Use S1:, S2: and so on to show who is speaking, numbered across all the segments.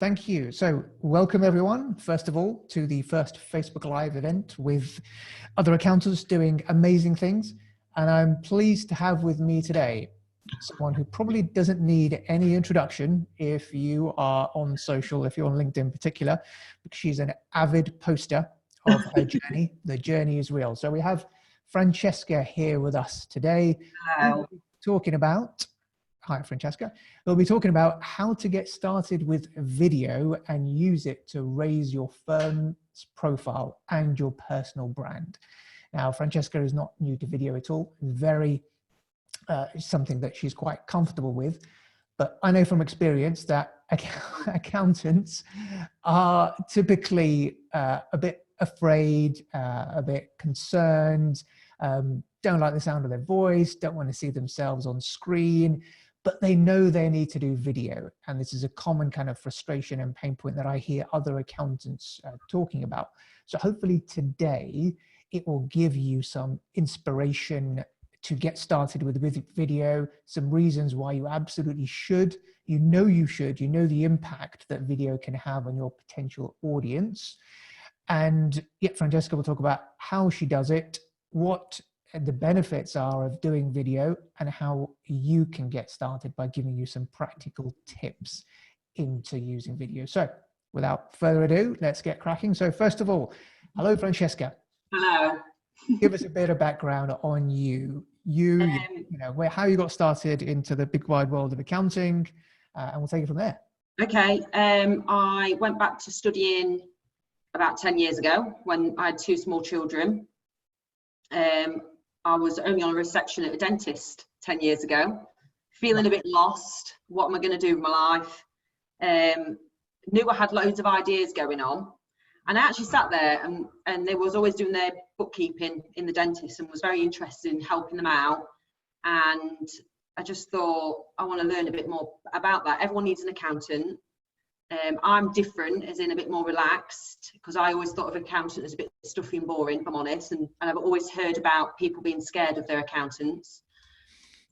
S1: Thank you. So welcome everyone, first of all, to the first Facebook Live event with other accountants doing amazing things. And I'm pleased to have with me today someone who probably doesn't need any introduction if you are on social, if you're on LinkedIn in particular, because she's an avid poster of her journey. The journey is real. So we have Francesca here with us today.
S2: Hello.
S1: Talking about, hi Francesca, we'll be talking about how to get started with video and use it to raise your firm's profile and your personal brand. Now, Francesca is not new to video at all, something that she's quite comfortable with, but I know from experience that accountants are typically a bit afraid, a bit concerned, don't like the sound of their voice, don't want to see themselves on screen, but they know they need to do video. And this is a common kind of frustration and pain point that I hear other accountants talking about. So hopefully today it will give you some inspiration to get started with video, some reasons why you absolutely should, you know the impact that video can have on your potential audience. And yet Francesca will talk about how she does it, what the benefits are of doing video, and how you can get started by giving you some practical tips into using video. So without further ado, let's get cracking. So first of all, hello, Francesca.
S2: Hello.
S1: Give us a bit of background on you. How you got started into the big wide world of accounting, and we'll take it from there.
S2: Okay. I went back to studying about 10 years ago when I had two small children. I was only on a reception at a dentist 10 years ago, feeling a bit lost. What am I going to do with my life? Knew I had loads of ideas going on. And I actually sat there and they was always doing their bookkeeping in the dentist and was very interested in helping them out. And I just thought, I want to learn a bit more about that. Everyone needs an accountant. I'm different, as in a bit more relaxed, because I always thought of accountant as a bit stuffy and boring, if I'm honest. And I've always heard about people being scared of their accountants.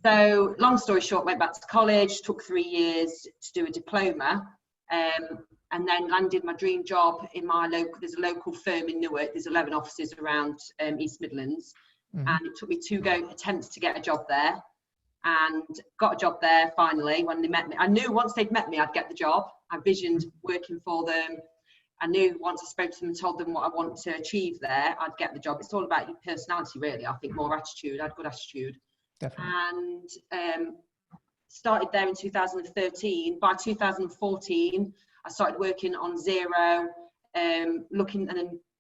S2: So long story short, went back to college, took 3 years to do a diploma. And then landed my dream job in my local, there's a local firm in Newark, there's 11 offices around East Midlands. Mm-hmm. And it took me 2 attempts to get a job there, and got a job there finally when they met me. I knew once they'd met me, I'd get the job. I visioned working for them. I knew once I spoke to them and told them what I want to achieve there, I'd get the job. It's all about your personality, really. I think more attitude. I had good attitude. Definitely. And started there in 2013. By 2014, I started working on Zero, looking at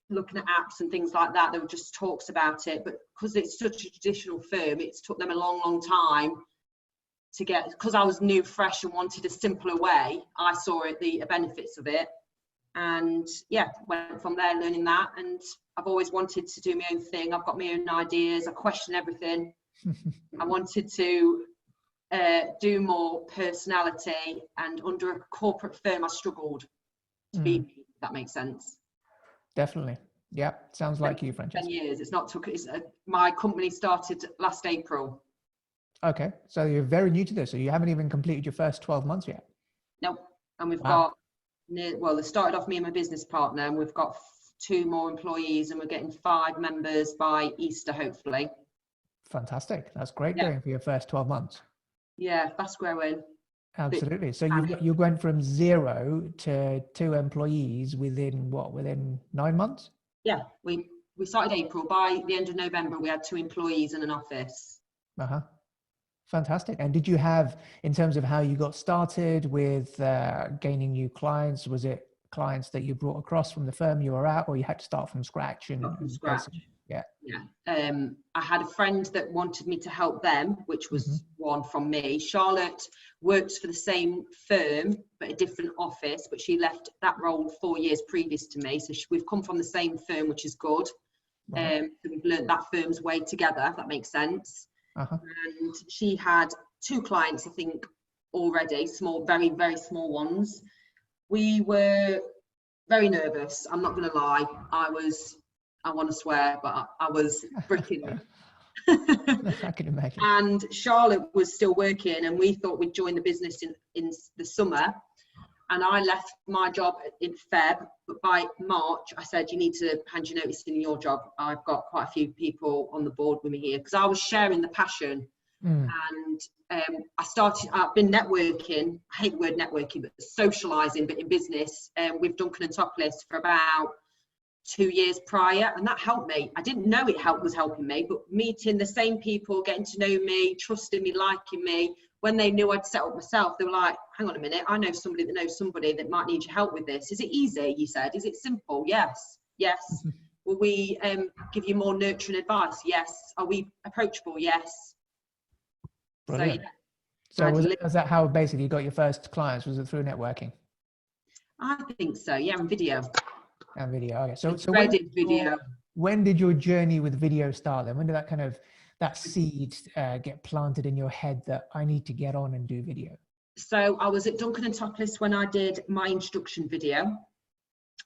S2: apps and things like that. There were just talks about it, but because it's such a traditional firm, it's took them a long time to get, because I was new, fresh, and wanted a simpler way. I saw the benefits of it, and yeah, went from there learning that. And I've always wanted to do my own thing. I've got my own ideas. I question everything. I wanted to do more personality, and under a corporate firm I struggled to be me, if that makes sense.
S1: Definitely. Yeah, sounds like you, Francesca.
S2: 10 years. My company started last April.
S1: Okay, so you're very new to this, so you haven't even completed your first 12 months yet.
S2: Nope. And we've got they started off me and my business partner, and we've got 2 more employees, and we're getting 5 members by Easter, hopefully.
S1: Fantastic. That's great going for your first 12 months.
S2: Yeah, fast growing.
S1: Absolutely. So you went from 0 to 2 employees within 9 months?
S2: Yeah, we started April. By the end of November, we had 2 employees in an office.
S1: Fantastic. And did you have, in terms of how you got started with gaining new clients, was it clients that you brought across from the firm you were at, or you had to start from scratch?
S2: From scratch.
S1: Yeah.
S2: I had a friend that wanted me to help them, which was one from me. Charlotte works for the same firm but a different office, but she left that role 4 years previous to me, so we've come from the same firm, which is good. So we've learned that firm's way together, if that makes sense. And she had 2 clients, I think, already, small, very, very small ones. We were very nervous, I'm not going to lie. I want to swear, but I was freaking.
S1: I can imagine.
S2: And Charlotte was still working, and we thought we'd join the business in the summer. and I left my job in Feb, but by March I said, you need to hand your notice in your job. I've got quite a few people on the board with me here, because I was sharing the passion. And I've been networking, I hate the word networking, but socialising, but in business, with Duncan and Topless for about 2 years prior, and that helped me. I didn't know was helping me, but meeting the same people, getting to know me, trusting me, liking me, when they knew I'd set up myself, they were like, hang on a minute, I know somebody that knows somebody that might need your help with this. Is it easy? He said. Is it simple? Yes. Will we give you more nurturing advice? Yes. Are we approachable? Yes.
S1: Brilliant. So was that how basically you got your first clients? Was it through networking?
S2: I think so, yeah, and video.
S1: And video, okay. So when did your journey with video start then? When did that seed get planted in your head that I need to get on and do video?
S2: So I was at Duncan and Topless when I did my introduction video.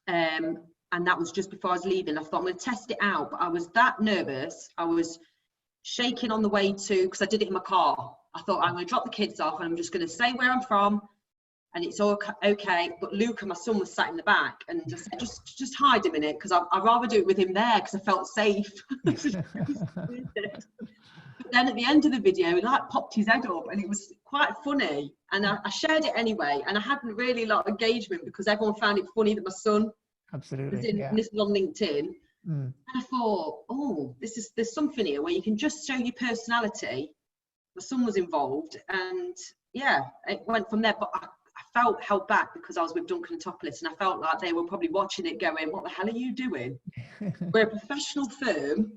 S2: And that was just before I was leaving. I thought, I'm going to test it out, but I was that nervous. I was shaking on the way because I did it in my car. I thought, I'm going to drop the kids off and I'm just going to say where I'm from and it's all okay. But Luca, my son, was sat in the back, and I said, just hide a minute, because I'd rather do it with him there because I felt safe. But then at the end of the video, he popped his head up, and it was quite funny. And I shared it anyway, and I hadn't really a lot of engagement because everyone found it funny that my son was this was on LinkedIn. And I thought, oh, there's something here where you can just show your personality. My son was involved, and yeah, it went from there. But I felt held back because I was with Duncan and Topless, and I felt like they were probably watching it going, what the hell are you doing? We're a professional firm,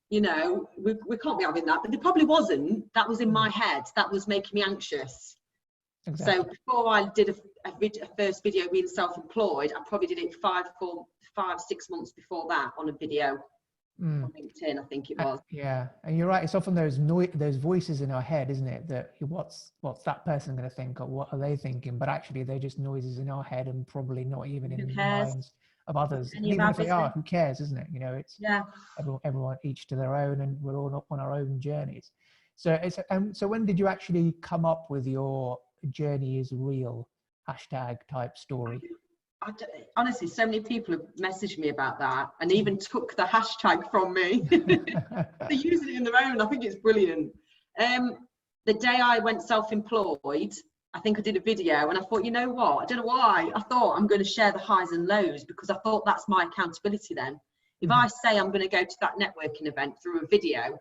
S2: you know, we can't be having that. But it probably wasn't. That was in my head. That was making me anxious. Exactly. So before I did a first video being self-employed, I probably did it 5-6 months before that on a video on LinkedIn, I think it was.
S1: Yeah, and you're right. It's often those voices in our head, isn't it? That what's that person going to think, or what are they thinking? But actually, they're just noises in our head, and probably not even in the minds of others. And even if they are, who cares, isn't it? You know, it's everyone each to their own, and we're all on our own journeys. So so when did you actually come up with your journey is real hashtag type story?
S2: Honestly, so many people have messaged me about that, and even took the hashtag from me. They're using it in their own. I think it's brilliant. The day I went self-employed, I think I did a video, and I thought, you know what, I don't know why, I thought I'm going to share the highs and lows, because I thought that's my accountability then. If I say I'm going to go to that networking event through a video,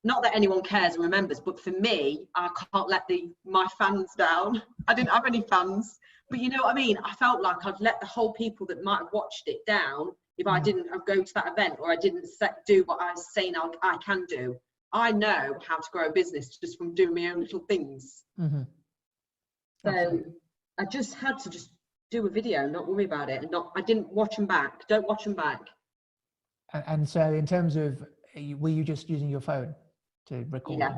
S2: not that anyone cares or remembers, but for me, I can't let my fans down. I didn't have any fans, but you know what I mean? I felt like I'd let the whole people that might have watched it down if I didn't go to that event, or I didn't do what I was saying I can do. I know how to grow a business just from doing my own little things. So I just had to just do a video, not worry about it. And I didn't watch them back. Don't watch them back.
S1: And so in terms of, were you just using your phone to record? Yeah.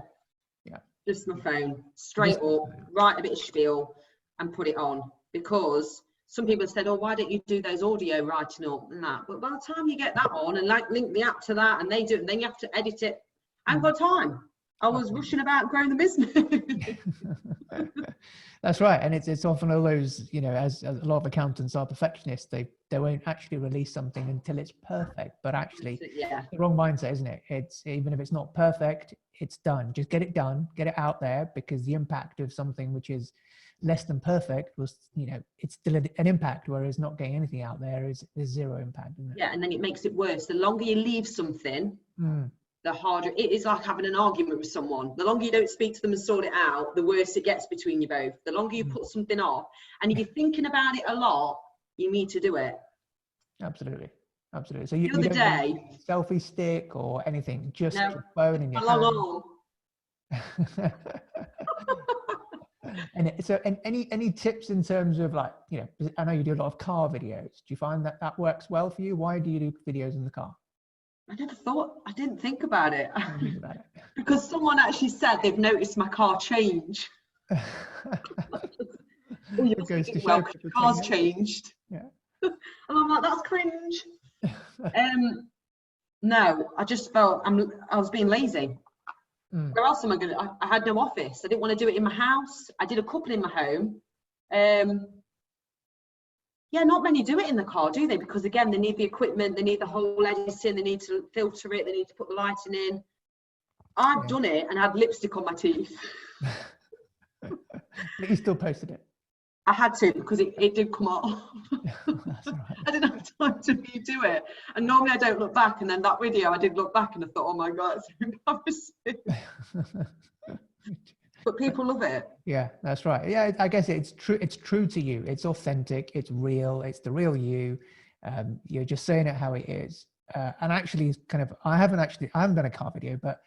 S1: Just
S2: my phone, straight up, write a bit of spiel and put it on. Because some people said, oh, why don't you do those audio writing up and that? But by the time you get that on and link the app to that, and they do it, and then you have to edit it, I haven't got time. I was rushing about growing the business.
S1: That's right. And it's often all those, you know, as a lot of accountants are perfectionists, they won't actually release something until it's perfect. But actually, the wrong mindset, isn't it? It's, even if it's not perfect, it's done. Just get it done, get it out there, because the impact of something which is less than perfect was, you know, it's still an impact, whereas not getting anything out there is zero impact, isn't it?
S2: Yeah, and then it makes it worse. The longer you leave something, the harder it is. Like having an argument with someone. The longer you don't speak to them and sort it out, the worse it gets between you both. The longer you put something off, and if you're thinking about it a lot, you need to do it.
S1: Absolutely. So you
S2: the other day,
S1: selfie stick or anything, just your phone in your hand. And so, and any tips in terms of, like, you know, I know you do a lot of car videos. Do you find that works well for you? Why do you do videos in the car?
S2: I didn't think about it. Because someone actually said they've noticed my car change. The car's changed. Yeah. And I'm like, that's cringe. No, I just felt I was being lazy. Where else am I going to? I had no office. I didn't want to do it in my house. I did a couple in my home. Yeah, not many do it in the car, do they? Because again, they need the equipment, they need the whole editing, they need to filter it, they need to put the lighting in. I've done it and had lipstick on my teeth.
S1: But you still posted it.
S2: I had to, because it did come off.
S1: That's all right.
S2: I didn't have time to redo it. And normally I don't look back. And then that video, I did look back and I thought, oh my God, it's embarrassing. But people love it.
S1: Yeah, that's right. Yeah, I guess it's true. It's true to you. It's authentic. It's real. It's the real you. You're just saying it how it is. And actually, kind of, I haven't done a car video, but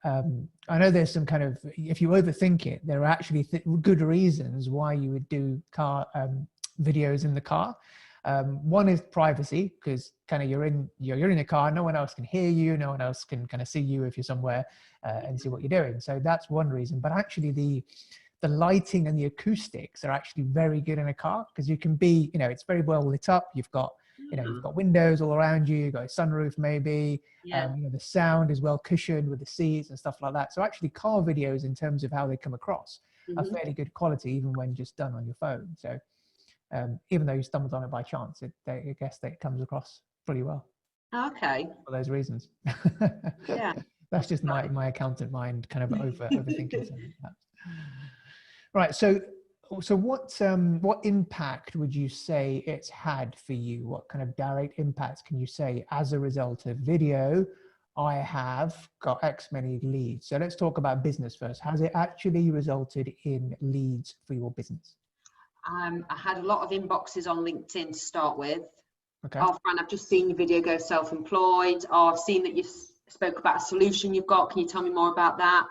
S1: I know there's some kind of, if you overthink it, there are actually good reasons why you would do car videos in the car. One is privacy, because kind of you're in a car, no one else can hear you, no one else can kind of see you if you're somewhere and see what you're doing. So that's one reason. But actually the lighting and the acoustics are actually very good in a car, because you can be, it's very well lit up. You've got, you've got windows all around you, you've got a sunroof maybe.
S2: Yeah.
S1: The sound is well cushioned with the seats and stuff like that. So actually car videos, in terms of how they come across, are fairly good quality, even when just done on your phone. So even though you stumbled on it by chance, I guess that it comes across pretty well.
S2: Okay.
S1: For those reasons.
S2: Yeah.
S1: That's just my accountant mind kind of overthinking something. Right. So what impact would you say it's had for you? What kind of direct impacts can you say as a result of video? I have got X many leads. So let's talk about business first. Has it actually resulted in leads for your business?
S2: I had a lot of inboxes on LinkedIn to start with.
S1: Okay.
S2: Oh, Fran, I've just seen your video, go self-employed. Oh, I've seen that you spoke about a solution you've got. Can you tell me more about that?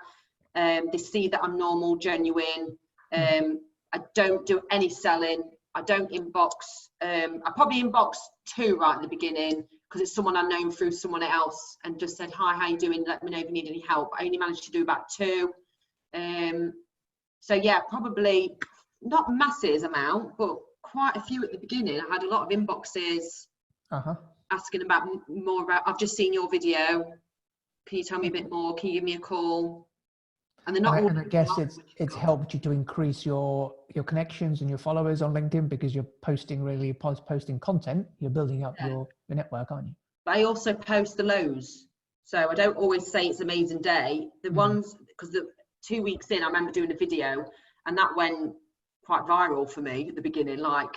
S2: They see that I'm normal, genuine. I don't do any selling. I don't inbox. I probably inboxed 2 right at the beginning, because it's someone I've known through someone else, and just said, hi, how you doing? Let me know if you need any help. I only managed to do about 2. So yeah, probably not masses amount, but quite a few at the beginning. I had a lot of inboxes asking about more about, I've just seen your video. Can you tell me a bit more? Can you give me a call? And they're not all.
S1: And I guess it's helped you to increase your connections and your followers on LinkedIn, because you're posting content. You're building up your network, aren't you?
S2: But I also post the lows. So I don't always say it's an amazing day. The ones, because the 2 weeks in, I remember doing a video, and that went quite viral for me at the beginning. Like,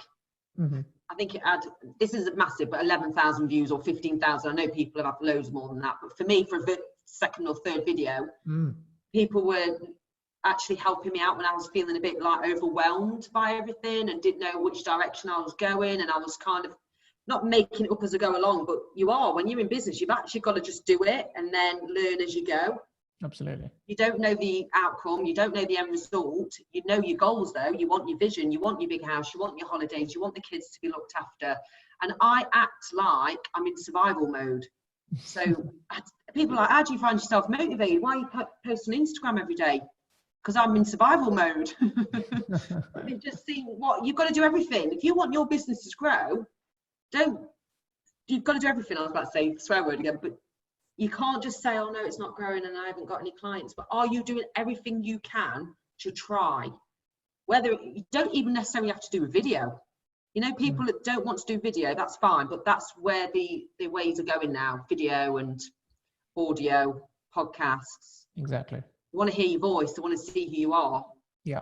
S2: I think it had, this isn't massive, but 11,000 views or 15,000. I know people have had loads more than that, but for me, for a second or third video, people were actually helping me out when I was feeling a bit like overwhelmed by everything and didn't know which direction I was going. And I was kind of not making it up as I go along, but you are, when you're in business, you've actually got to just do it and then learn as you go.
S1: Absolutely.
S2: You don't know the outcome, you don't know the end result. You know your goals though. You want your vision, you want your big house, you want your holidays, you want the kids to be looked after. And I act like I'm in survival mode. So people are like, how do you find yourself motivated? Why are you posting on Instagram every day? Because I'm in survival mode. They just see what you've got to do everything. If you want your business to grow, you've got to do everything. I was about to say swear word again, but you can't just say, oh no, it's not growing and I haven't got any clients. But are you doing everything you can to try? Whether you don't even necessarily have to do a video. You know, people that don't want to do video, that's fine, but that's where the ways are going now, video and audio, podcasts.
S1: Exactly.
S2: They want to hear your voice, they want to see who you are.
S1: Yeah.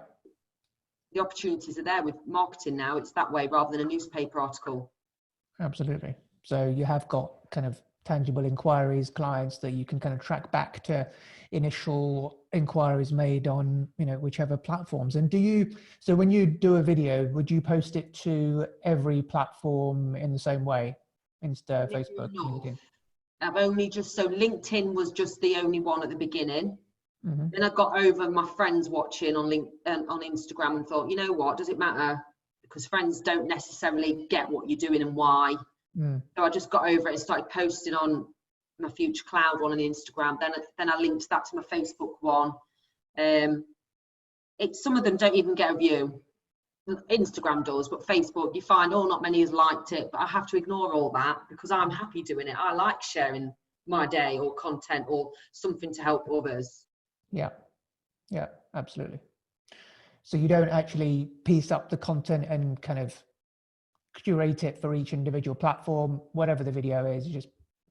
S2: The opportunities are there with marketing now. It's that way rather than a newspaper article. Absolutely.
S1: So you have got kind of tangible inquiries, clients that you can kind of track back to initial inquiries made on, whichever platforms. And so when you do a video, would you post it to every platform in the same way? Insta, Facebook, LinkedIn?
S2: I've only so LinkedIn was just the only one at the beginning. Then I got over my friends watching on Instagram and thought, you know what, does it matter? Because friends don't necessarily get what you're doing and why. So I just got over it and started posting on my Future Cloud one on Instagram. Then I linked that to my Facebook one. Some of them don't even get a view. Instagram does, but Facebook, you find, not many has liked it. But I have to ignore all that because I'm happy doing it. I like sharing my day or content or something to help others. Yeah, absolutely. So you don't actually piece up the content and kind of
S1: curate it for each individual platform. Whatever the video is, you just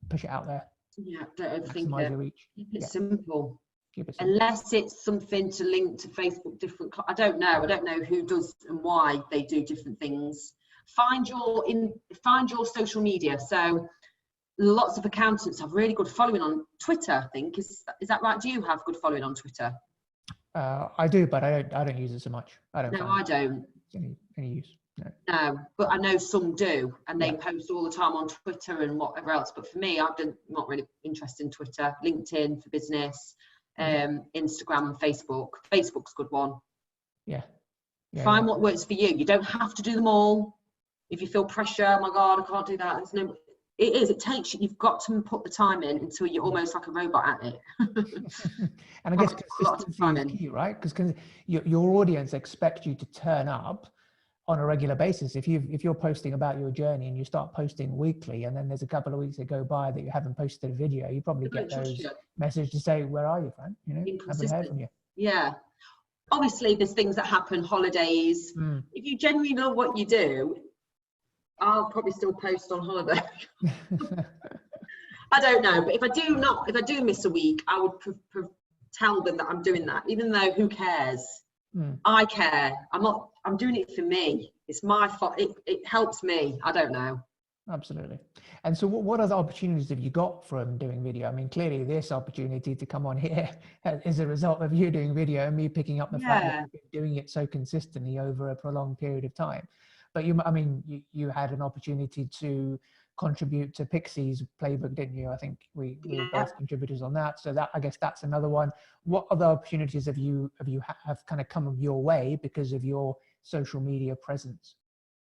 S1: push it out there.
S2: Yeah, don't overthink
S1: Maximize
S2: it.
S1: your reach.
S2: Keep it
S1: Yeah.
S2: simple.
S1: Keep it simple.
S2: Unless it's something to link to Facebook, different. I don't know who does and why they do different things. Find your social media. So lots of accountants have really good following on Twitter, I think. Is that right? Do you have good following on Twitter?
S1: I do, but I don't use it so much. I don't.
S2: No, I don't.
S1: Any use? No.
S2: No, but I know some do, and they post all the time on Twitter and whatever else. But for me, not really interested in Twitter. LinkedIn for business, Instagram and Facebook. Facebook's a good one.
S1: Yeah.
S2: Find what works for you. You don't have to do them all. If you feel pressure, oh my God, I can't do that. It takes you. You've got to put the time in until you're almost like a robot at it.
S1: And I guess consistency is key, right? Because your audience expect you to turn up on a regular basis. If you're posting about your journey and you start posting weekly, and then there's a couple of weeks that go by that you haven't posted a video, you probably get those messages to say, "Where are you, Fran? You know, haven't heard from you." Yeah.
S2: Obviously, there's things that happen, holidays. If you genuinely love what you do, I'll probably still post on holiday. I don't know, but if I do miss a week, I would tell them that I'm doing that, even though who cares? I care. I'm doing it for me. It's my fault. It helps me. I don't know.
S1: Absolutely. And so what other opportunities have you got from doing video? I mean, clearly this opportunity to come on here is a result of you doing video and me picking up the fact that you've been doing it so consistently over a prolonged period of time. But you had an opportunity to contribute to Pixie's playbook, didn't you? I think we were both contributors on that. So I guess that's another one. What other opportunities have kind of come your way because of your social media presence?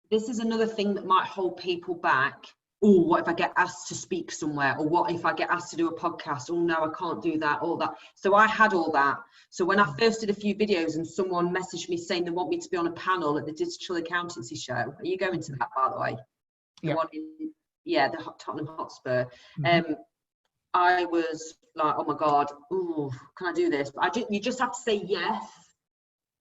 S2: This is another thing that might hold people back. Oh, what if I get asked to speak somewhere? Or what if I get asked to do a podcast? Oh no, I can't do that, all that. So I had all that. So when I first did a few videos and someone messaged me saying they want me to be on a panel at the Digital Accountancy Show. Are you going to that, by the way? The one in, the Tottenham Hotspur. I was like, oh my God, ooh, can I do this? But you just have to say yes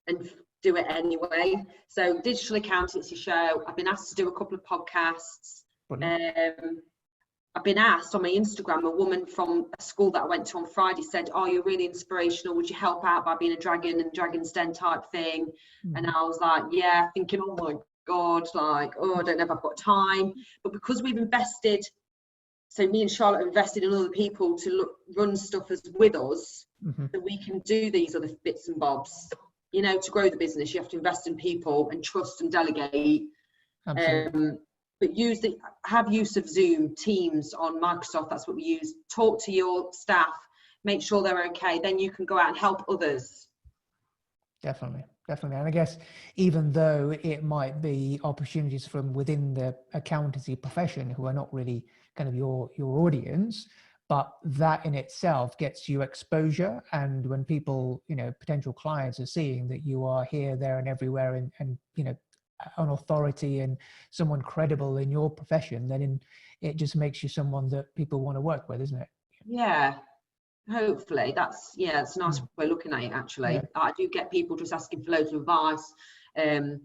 S2: and do it anyway. So Digital Accountancy Show, I've been asked to do a couple of podcasts. I've been asked on my Instagram, a woman from a school that I went to on Friday said, "Oh, you're really inspirational. Would you help out by being a dragon and Dragon's Den type thing?" And I was like, yeah, thinking, oh my God, like, oh, I don't know if I've got time. But because we've invested, so me and Charlotte have invested in other people to run stuff with us, that we can do these other bits and bobs. You know, to grow the business, you have to invest in people and trust and delegate. But have use of Zoom, Teams on Microsoft, that's what we use. Talk to your staff, make sure they're okay. Then you can go out and help others. Definitely.
S1: And I guess even though it might be opportunities from within the accountancy profession who are not really kind of your audience, but that in itself gets you exposure. And when people, potential clients are seeing that you are here, there and everywhere and an authority and someone credible in your profession, then it just makes you someone that people want to work with, isn't it?
S2: Yeah, hopefully. It's a nice way of looking at it, actually. I do get people just asking for loads of advice and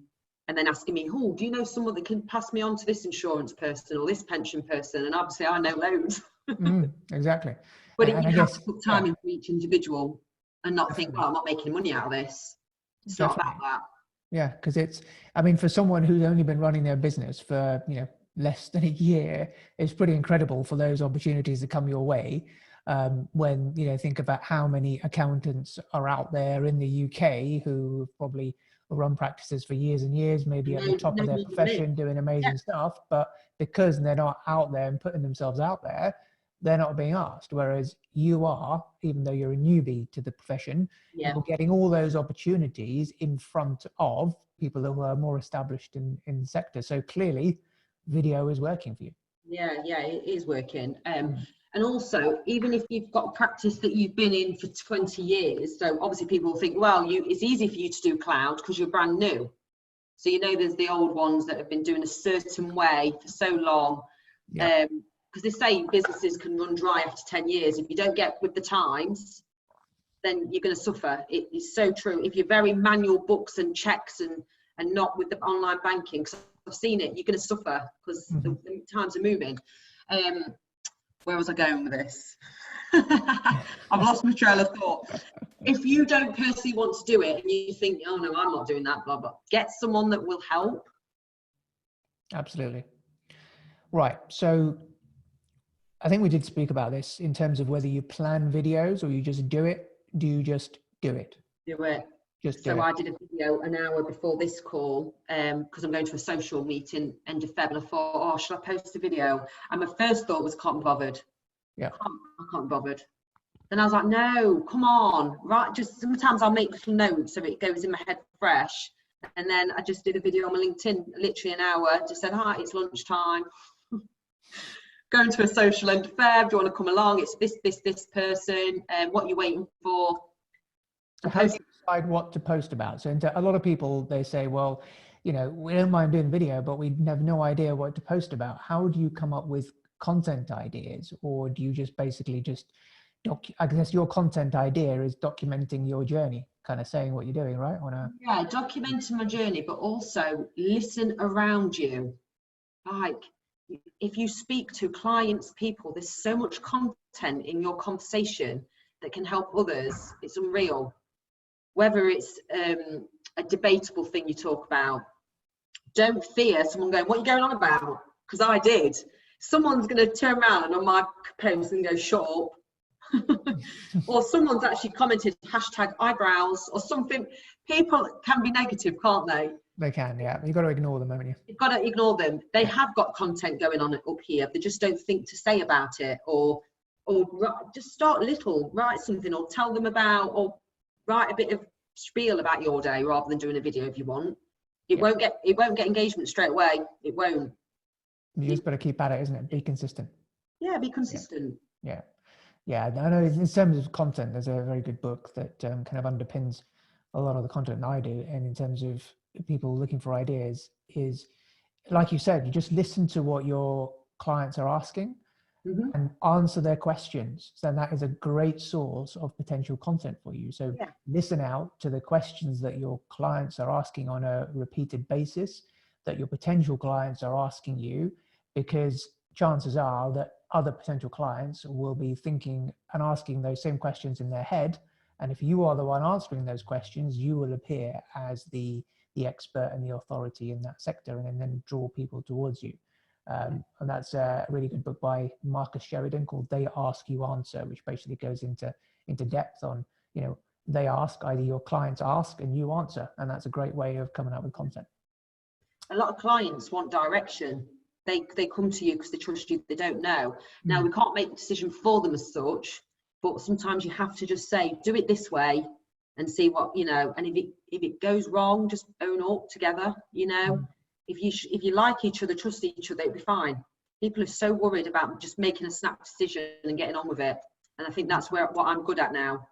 S2: then asking me, oh, do you know someone that can pass me on to this insurance person or this pension person? And obviously I know loads.
S1: Exactly.
S2: But you have to put time into each individual and not think, well, I'm not making money out of this. It's not about that.
S1: Yeah, because for someone who's only been running their business for, less than a year, it's pretty incredible for those opportunities to come your way. When, think about how many accountants are out there in the UK who probably run practices for years and years, maybe at the top of their profession, doing amazing stuff, but because they're not out there and putting themselves out there, they're not being asked. Whereas you are, even though you're a newbie to the profession, you're getting all those opportunities in front of people who are more established in the sector. So clearly video is working for you.
S2: Yeah, it is working. And also, even if you've got a practice that you've been in for 20 years, so obviously people think, well, it's easy for you to do cloud because you're brand new. So, there's the old ones that have been doing a certain way for so long. Because they say businesses can run dry after 10 years. If you don't get with the times, then you're going to suffer. It's so true. If you're very manual books and checks and and not with the online banking, because I've seen it. You're going to suffer because the times are moving. Where was I going with this? I've lost my trail of thought. If you don't personally want to do it and you think, oh no, I'm not doing that, blah, blah, get someone that will help.
S1: Absolutely. Right. So I think we did speak about this in terms of whether you plan videos or you just do it. Do you just do it?
S2: Do it.
S1: Just do
S2: so
S1: it.
S2: I did a video an hour before this call because I'm going to a social meeting end of Feb, and I thought, oh, should I post a video? And my first thought was, can't be bothered.
S1: Yeah.
S2: I can't be bothered. Then I was like, no, come on, right? Just sometimes I'll make little notes so it goes in my head fresh. And then I just did a video on my LinkedIn, literally an hour, just said, hi, it's lunchtime. Going to a social end of Feb, do you want to come along? It's this person, what are you waiting for?
S1: How do you decide what to post about? So a lot of people, they say, well, you know, we don't mind doing video, but we have no idea what to post about. How do you come up with content ideas? Or do you just basically just, I guess your content idea is documenting your journey, kind of saying what you're doing, right?
S2: Yeah, documenting my journey, but also listen around you. Like, if you speak to clients, people, there's so much content in your conversation that can help others. It's unreal. Whether it's a debatable thing you talk about, don't fear someone going, what are you going on about? Because I did. Someone's going to turn around and on my post and go, shut up. Or someone's actually commented hashtag eyebrows or something. People can be negative, can't they?
S1: They can, yeah. You've got to ignore them, haven't you?
S2: You've got to ignore them. They have got content going on up here. They just don't think to say about it, or just start little, write something, or tell them about, or write a bit of spiel about your day rather than doing a video if you want. It won't get engagement straight away. It won't.
S1: You just got to keep at it, isn't it? Be consistent.
S2: Yeah, be consistent.
S1: Yeah. Yeah, I know in terms of content, there's a very good book that kind of underpins a lot of the content I do. And in terms of people looking for ideas, is like you said, you just listen to what your clients are asking and answer their questions. So that is a great source of potential content for you. So listen out to the questions that your clients are asking on a repeated basis, that your potential clients are asking you, because chances are that other potential clients will be thinking and asking those same questions in their head. And if you are the one answering those questions, you will appear as the expert and the authority in that sector, and then draw people towards you. And that's a really good book by Marcus Sheridan called They Ask, You Answer, which basically goes into depth on, you know, they ask, either your clients ask and you answer. And that's a great way of coming up with content.
S2: A lot of clients want direction. They come to you because they trust you, they don't know. Now, we can't make the decision for them as such, but sometimes you have to just say, do it this way and see what, you know, and if it goes wrong, just own up together, you know. If you like each other, trust each other, it'll be fine. People are so worried about just making a snap decision and getting on with it. And I think that's what I'm good at now.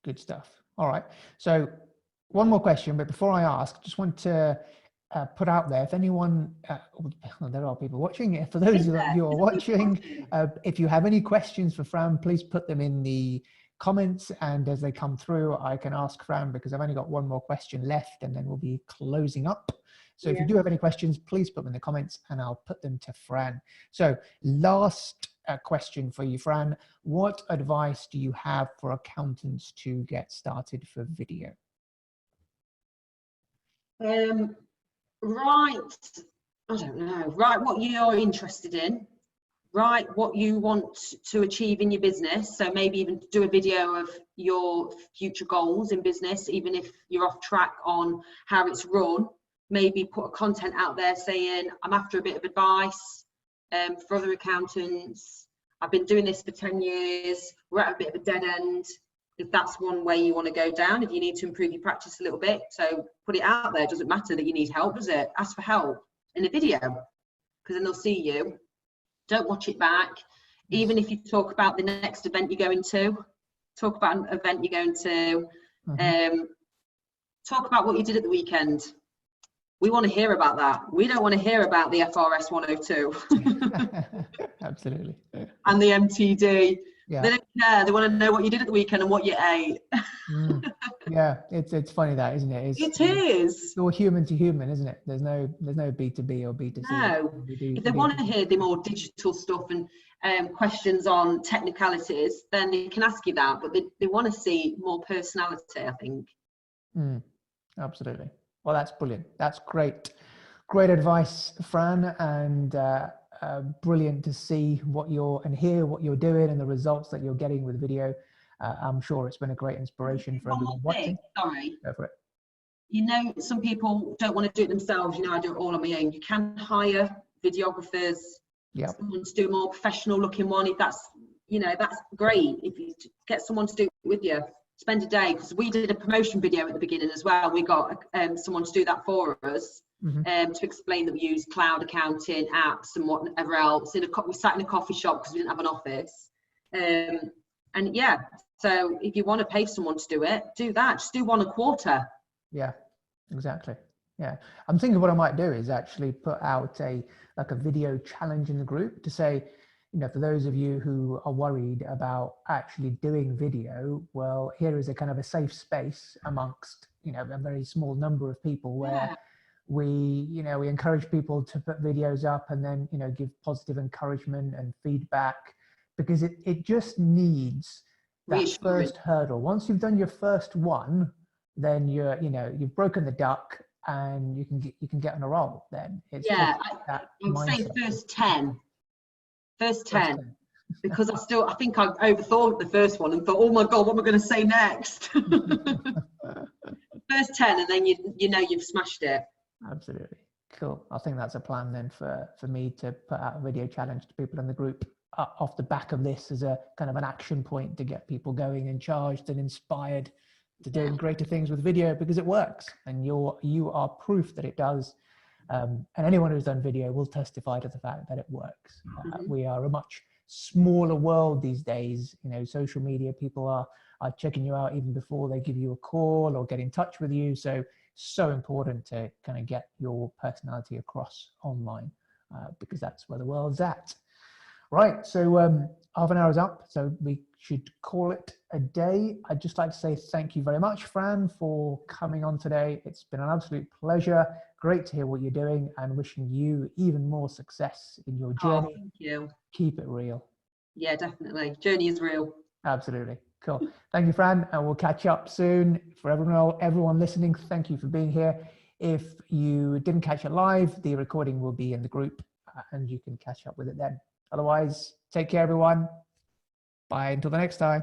S1: Good stuff. All right. So one more question, but before I ask, just want to put out there, if anyone, there are people watching, for those of you who are watching, if you have any questions for Fran, please put them in the comments, and as they come through, I can ask Fran, because I've only got one more question left and then we'll be closing up. So if you do have any questions, please put them in the comments and I'll put them to Fran. So last question for you, Fran. What advice do you have for accountants to get started for video?
S2: Right, I don't know. Write what you're interested in. Write what you want to achieve in your business. So maybe even do a video of your future goals in business, even if you're off track on how it's run. Maybe put a content out there saying, I'm after a bit of advice for other accountants. I've been doing this for 10 years. We're at a bit of a dead end. If that's one way you want to go down, if you need to improve your practice a little bit. So put it out there. It doesn't matter that you need help, does it? Ask for help in a video, because then they'll see you. Don't watch it back. Even if you talk about the next event you're going to, talk about an event you're going to, talk about what you did at the weekend. We want to hear about that. We don't want to hear about the FRS 102
S1: Absolutely.
S2: and the MTD.
S1: Yeah.
S2: They don't care. They want to know what you did at the weekend and what you ate.
S1: Yeah, it's funny that, isn't it?
S2: It is.
S1: It's all human to human, isn't it? There's no B2B or B2C.
S2: No. If they want to hear the more digital stuff and questions on technicalities, then they can ask you that. But they want to see more personality, I think.
S1: Absolutely. Well, that's brilliant. That's great. Great advice, Fran, and brilliant to see and hear what you're doing and the results that you're getting with video. I'm sure it's been a great inspiration for everyone watching.
S2: Sorry.
S1: Go for it.
S2: You know, some people don't want to do it themselves. You know, I do it all on my own. You can hire videographers, someone to do a more professional looking one. If that's, that's great. If you get someone to do it with you, spend a day, because we did a promotion video at the beginning as well. We got someone to do that for us, to explain that we use cloud accounting apps and whatever else. We sat in a coffee shop because we didn't have an office. And yeah, so if you want to pay someone to do it, do that. Just do one a quarter.
S1: Yeah, exactly. Yeah, I'm thinking what I might do is actually put out a video challenge in the group to say, for those of you who are worried about actually doing video, well, here is a kind of a safe space amongst, a very small number of people where we encourage people to put videos up and then, give positive encouragement and feedback, because it just needs that first hurdle. Once you've done your first one, then you've broken the duck and you can get on a roll. Then it's
S2: I'd say first 10, because I think I overthought the first one and thought, oh my god, what am I going to say next? First 10, and then you've smashed it.
S1: Absolutely. Cool. I think that's a plan then for me to put out a video challenge to people in the group off the back of this as a kind of an action point to get people going and charged and inspired to doing greater things with video, because it works and you are proof that it does. And anyone who's done video will testify to the fact that it works. We are a much smaller world these days. Social media, people are checking you out even before they give you a call or get in touch with you. So important to kind of get your personality across online, because that's where the world's at. Right, so half an hour is up, so we should call it a day. I'd just like to say thank you very much, Fran, for coming on today. It's been an absolute pleasure. Great to hear what you're doing, and wishing you even more success in your journey.
S2: Thank you.
S1: Keep it real.
S2: Yeah, definitely. Journey is real.
S1: Absolutely. Cool. Thank you, Fran, and we'll catch up soon. For everyone listening, thank you for being here. If you didn't catch it live, the recording will be in the group, and you can catch up with it then. Otherwise, take care, everyone. Bye until the next time.